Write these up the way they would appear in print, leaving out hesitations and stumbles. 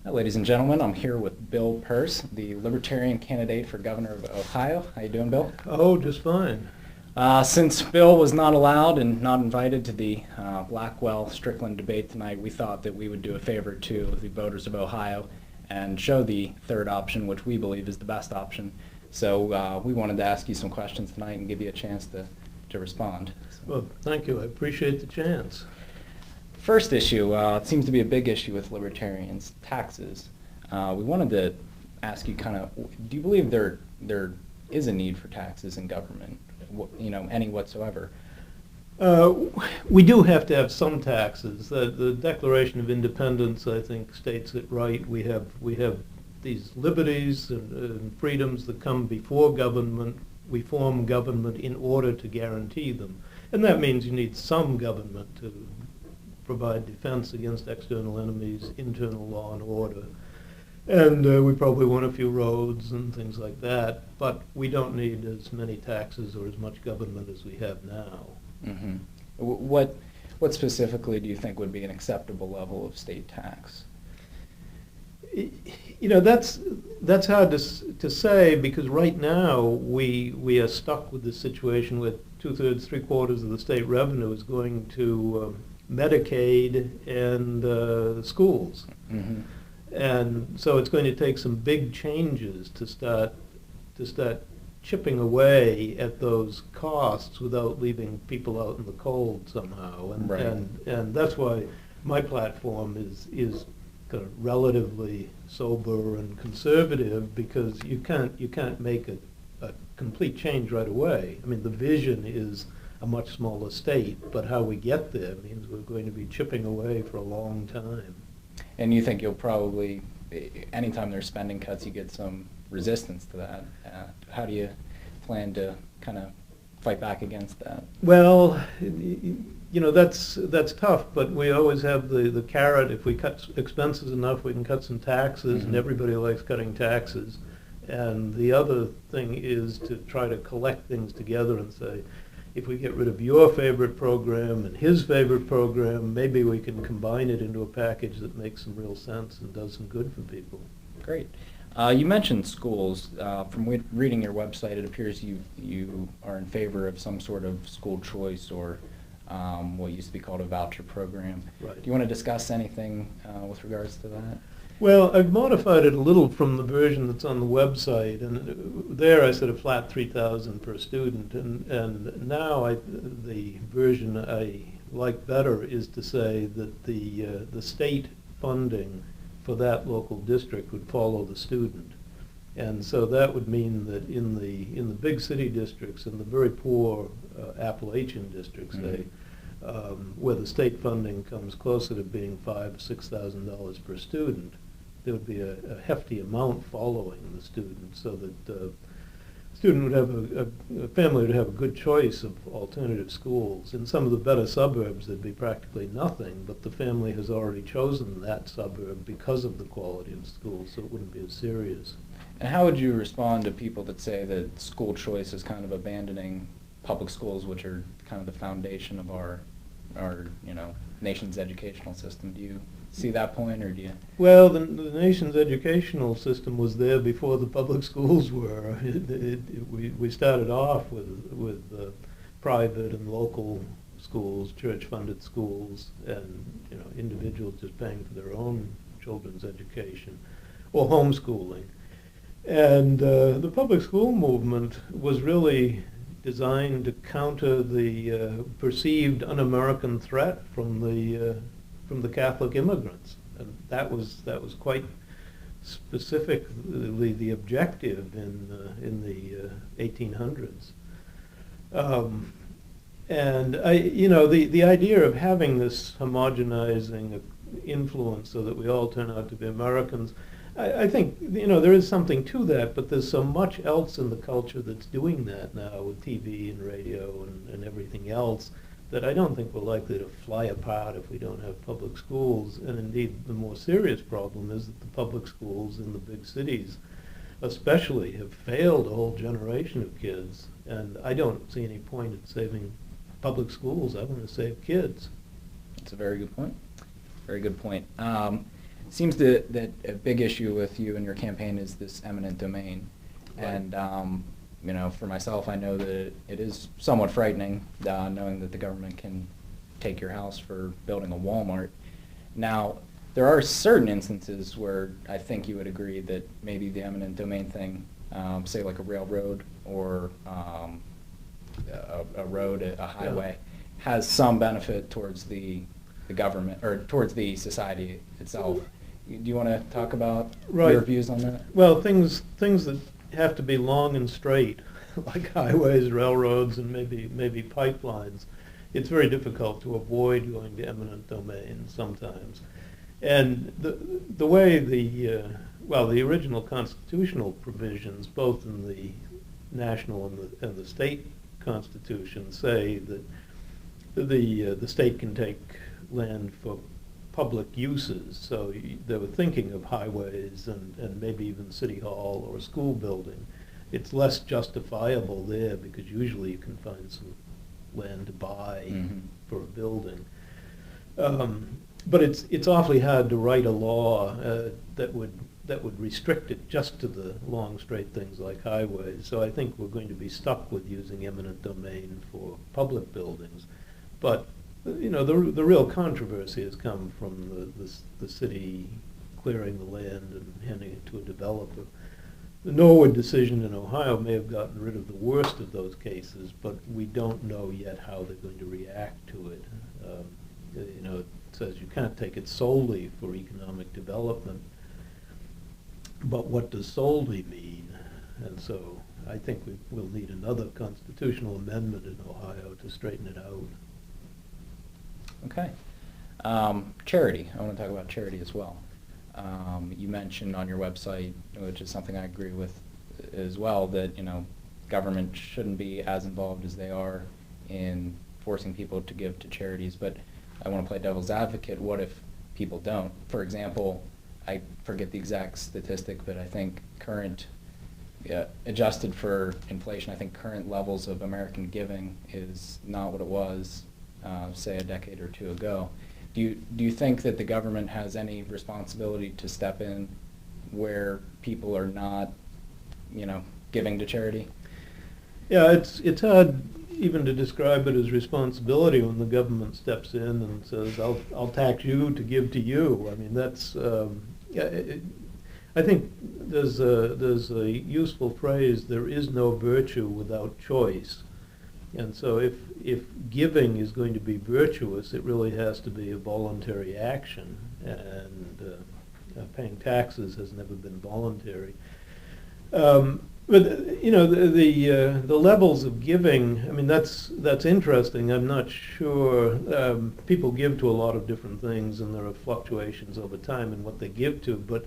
Hi, ladies and gentlemen, I'm here with Bill Peirce, the Libertarian candidate for governor of Ohio. How you doing, Bill? Oh, just fine. Since Bill was not allowed and not invited to the Blackwell-Strickland debate tonight, we thought that we would do a favor to the voters of Ohio and show the third option, which we believe is the best option. So we wanted to ask you some questions tonight and give you a chance to respond. Well, thank you. I appreciate the chance. First issue, it seems to be a big issue with libertarians, taxes. We wanted to ask you do you believe there is a need for taxes in government, any whatsoever? We do have to have some taxes. The Declaration of Independence, I think, states it right. We have these liberties and freedoms that come before government. We form government in order to guarantee them. And that means you need some government to provide defense against external enemies, internal law and order. And we probably want a few roads and things like that, but we don't need as many taxes or as much government as we have now. Mm-hmm. What specifically do you think would be an acceptable level of state tax? That's hard to say, because right now we are stuck with this situation where 2/3, 3/4 of the state revenue is going to Medicaid and schools. Mm-hmm. And so it's going to take some big changes to start chipping away at those costs without leaving people out in the cold somehow. And right. and that's why my platform is kind of relatively sober and conservative, because you can't make a complete change right away. I mean, the vision is a much smaller state, but how we get there means we're going to be chipping away for a long time. And you think you'll probably, anytime there's spending cuts, you get some resistance to that. How do you plan to kind of fight back against that? Well, that's tough, but we always have the carrot. If we cut expenses enough, we can cut some taxes, Mm-hmm. and everybody likes cutting taxes. And the other thing is to try to collect things together and say, if we get rid of your favorite program and his favorite program, maybe we can combine it into a package that makes some real sense and does some good for people. Great. You mentioned schools. From reading your website, it appears you are in favor of some sort of school choice or what used to be called a voucher program. Right. Do you want to discuss anything with regards to that? Well, I've modified it a little from the version that's on the website, and there I said a flat $3,000 per student, and now the version I like better is to say that the state funding for that local district would follow the student. And so that would mean that in the big city districts and the very poor Appalachian districts, Mm-hmm. where the state funding comes closer to being $5,000 or $6,000 per student, there would be a hefty amount following the student, so that the student would have a family would have a good choice of alternative schools. In some of the better suburbs, there'd be practically nothing, but the family has already chosen that suburb because of the quality of the schools, so it wouldn't be as serious. And how would you respond to people that say that school choice is kind of abandoning public schools, which are kind of the foundation of our nation's educational system? Do you see that point, or do you? Well, the nation's educational system was there before the public schools were. We started off with private and local schools, church-funded schools, and individuals just paying for their own children's education, or homeschooling. And the public school movement was really designed to counter the perceived un-American threat from the Catholic immigrants, and that was quite specifically the objective in the 1800s. And the idea of having this homogenizing influence so that we all turn out to be Americans, I think there is something to that, but there's so much else in the culture that's doing that now with TV and radio and everything else, that I don't think we're likely to fly apart if we don't have public schools. And indeed, the more serious problem is that the public schools in the big cities especially have failed a whole generation of kids. And I don't see any point in saving public schools. I want to save kids. That's a very good point. Very good point. seems that a big issue with you and your campaign is this eminent domain. Right. And, for myself, I know that it is somewhat frightening, knowing that the government can take your house for building a Walmart. Now, there are certain instances where I think you would agree that maybe the eminent domain thing, say like a railroad or a road, a highway, has some benefit towards the government or towards the society itself. Do you want to talk about your views on that? Well, things that have to be long and straight, like highways, railroads, and maybe pipelines, it's very difficult to avoid going to eminent domain sometimes. And the way the original constitutional provisions, both in the national and the state constitution, say that the state can take land for public uses. So they were thinking of highways and maybe even city hall or a school building. It's less justifiable there because usually you can find some land to buy for a building. But it's awfully hard to write a law that would restrict it just to the long, straight things like highways. So I think we're going to be stuck with using eminent domain for public buildings. But the real controversy has come from the city clearing the land and handing it to a developer. The Norwood decision in Ohio may have gotten rid of the worst of those cases, but we don't know yet how they're going to react to it. It says you can't take it solely for economic development, but what does solely mean? And so I think we'll need another constitutional amendment in Ohio to straighten it out. Okay. Charity. I want to talk about charity as well. You mentioned on your website, which is something I agree with as well, that government shouldn't be as involved as they are in forcing people to give to charities. But I want to play devil's advocate. What if people don't? For example, I forget the exact statistic, but I think adjusted for inflation, I think current levels of American giving is not what it was, say, a decade or two ago. Do you think that the government has any responsibility to step in where people are not, giving to charity? Yeah, it's hard even to describe it as responsibility when the government steps in and says, "I'll tax you to give to you." I mean, that's I think there's a useful phrase: there is no virtue without choice. And so if giving is going to be virtuous, it really has to be a voluntary action, and paying taxes has never been voluntary. But the levels of giving, I mean, that's interesting. I'm not sure. People give to a lot of different things, and there are fluctuations over time in what they give to. But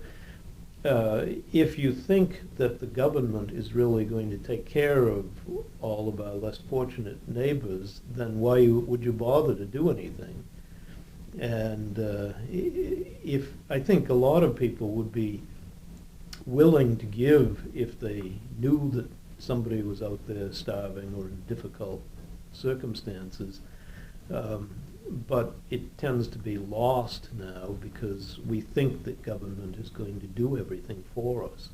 if you think that the government is really going to take care of all of our less fortunate neighbors, then why would you bother to do anything? And if I think a lot of people would be willing to give if they knew that somebody was out there starving or in difficult circumstances. But it tends to be lost now because we think that government is going to do everything for us.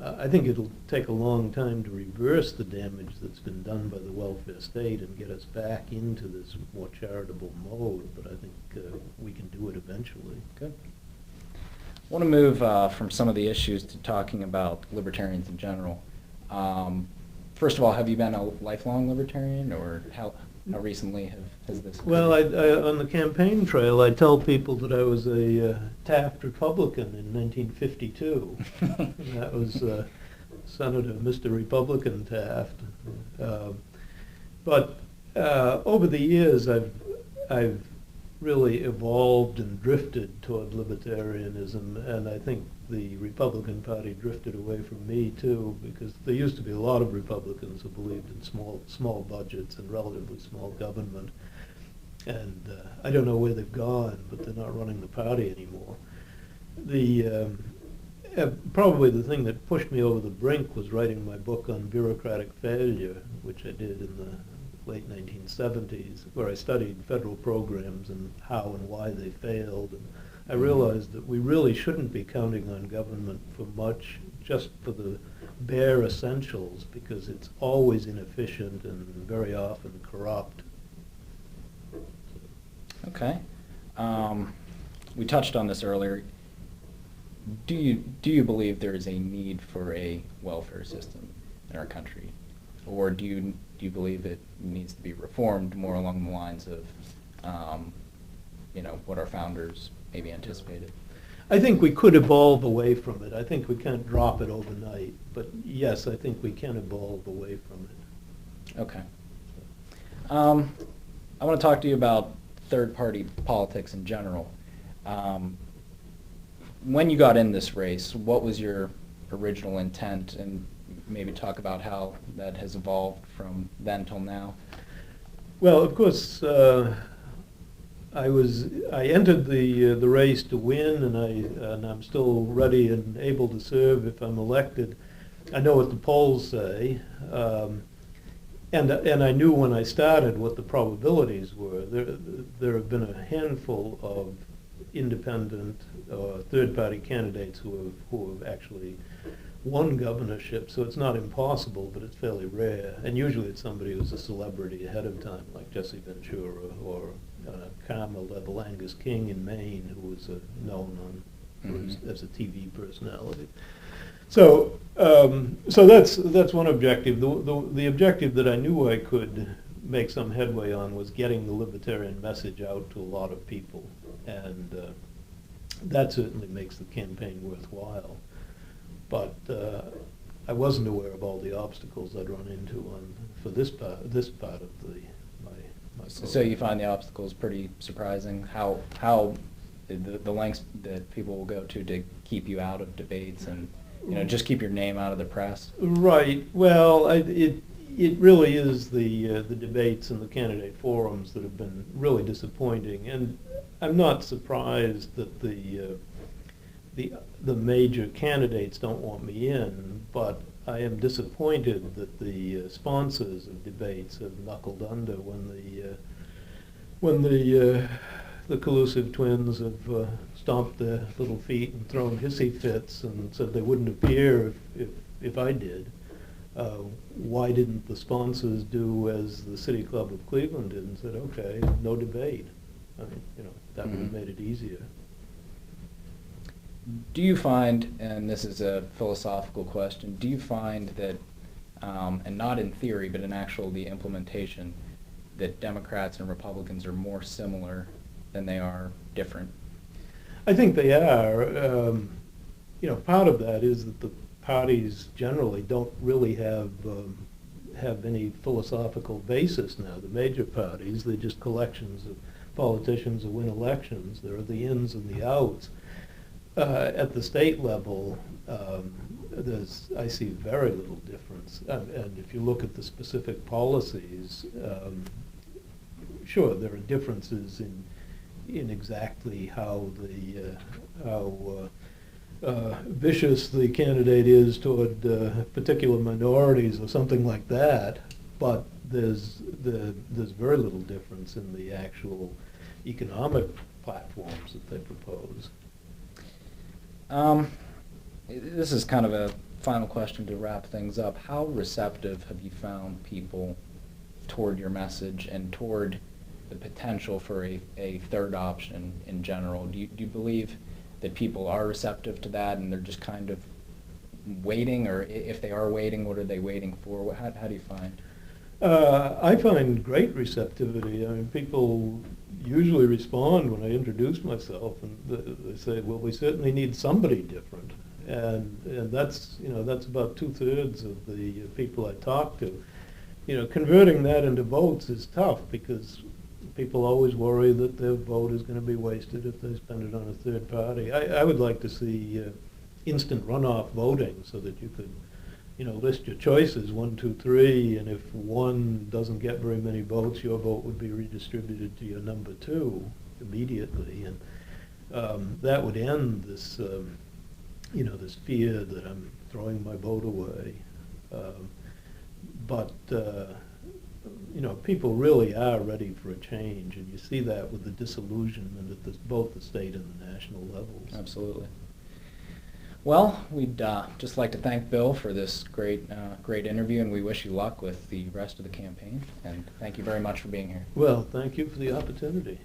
I think it'll take a long time to reverse the damage that's been done by the welfare state and get us back into this more charitable mode, but I think we can do it eventually. Good. I want to move from some of the issues to talking about libertarians in general. First of all, have you been a lifelong libertarian, or how recently has this occurred? Well, on the campaign trail, I tell people that I was a Taft Republican in 1952. And that was Senator Mr. Republican Taft. But over the years, I've really evolved and drifted toward libertarianism, and I think the Republican Party drifted away from me too, because there used to be a lot of Republicans who believed in small budgets and relatively small government, and I don't know where they've gone, but they're not running the party anymore. Probably the thing that pushed me over the brink was writing my book on bureaucratic failure, which I did in the late 1970s, where I studied federal programs and how and why they failed, and I realized that we really shouldn't be counting on government for much, just for the bare essentials, because it's always inefficient and very often corrupt. Okay. We touched on this earlier. Do you believe there is a need for a welfare system in our country, or do you believe it needs to be reformed more along the lines of, what our founders maybe anticipated? I think we could evolve away from it. I think we can't drop it overnight, but yes, I think we can evolve away from it. Okay. I want to talk to you about third-party politics in general. When you got in this race, what was your original intent, and maybe talk about how that has evolved from then till now? Well, of course, I entered the race to win, and I'm still ready and able to serve if I'm elected. I know what the polls say, and I knew when I started what the probabilities were. There have been a handful of independent third-party candidates who have actually won governorship, so it's not impossible, but it's fairly rare. And usually it's somebody who's a celebrity ahead of time, like Jesse Ventura or Carmel Angus King in Maine, who was known as a TV personality. So that's one objective. The objective that I knew I could make some headway on was getting the libertarian message out to a lot of people, and that certainly makes the campaign worthwhile. But I wasn't aware of all the obstacles I'd run into for this part of my So you find the obstacles pretty surprising? How the lengths that people will go to keep you out of debates and just keep your name out of the press? Right. Well, it really is the debates and the candidate forums that have been really disappointing, and I'm not surprised that the major candidates don't want me in, but I am disappointed that the sponsors of debates have knuckled under when the collusive twins have stomped their little feet and thrown hissy fits and said they wouldn't appear if I did. Why didn't the sponsors do as the City Club of Cleveland did and said, okay, no debate? I mean, that would have made it easier. Do you find, and this is a philosophical question, do you find that, and not in theory, but in the implementation, that Democrats and Republicans are more similar than they are different? I think they are. Part of that is that the parties generally don't really have any philosophical basis now. The major parties, they're just collections of politicians who win elections. There are the ins and the outs. At the state level, I see very little difference. And if you look at the specific policies, sure, there are differences in exactly how vicious the candidate is toward particular minorities or something like that, but there's very little difference in the actual economic platforms that they propose. This is kind of a final question to wrap things up. How receptive have you found people toward your message and toward the potential for a third option in general? Do you believe that people are receptive to that and they're just kind of waiting, or if they are waiting, what are they waiting for? How do you find? I find great receptivity. I mean, people usually respond when I introduce myself, and they say, "Well, we certainly need somebody different," and that's about 2/3 of the people I talk to. Converting that into votes is tough because people always worry that their vote is going to be wasted if they spend it on a third party. I would like to see instant runoff voting so that you could list your choices, 1, 2, 3, and if one doesn't get very many votes, your vote would be redistributed to your number 2 immediately, and that would end this, this fear that I'm throwing my vote away. But people really are ready for a change, and you see that with the disillusionment at both the state and the national levels. Absolutely. Well, we'd just like to thank Bill for this great interview, and we wish you luck with the rest of the campaign. And thank you very much for being here. Well, thank you for the opportunity.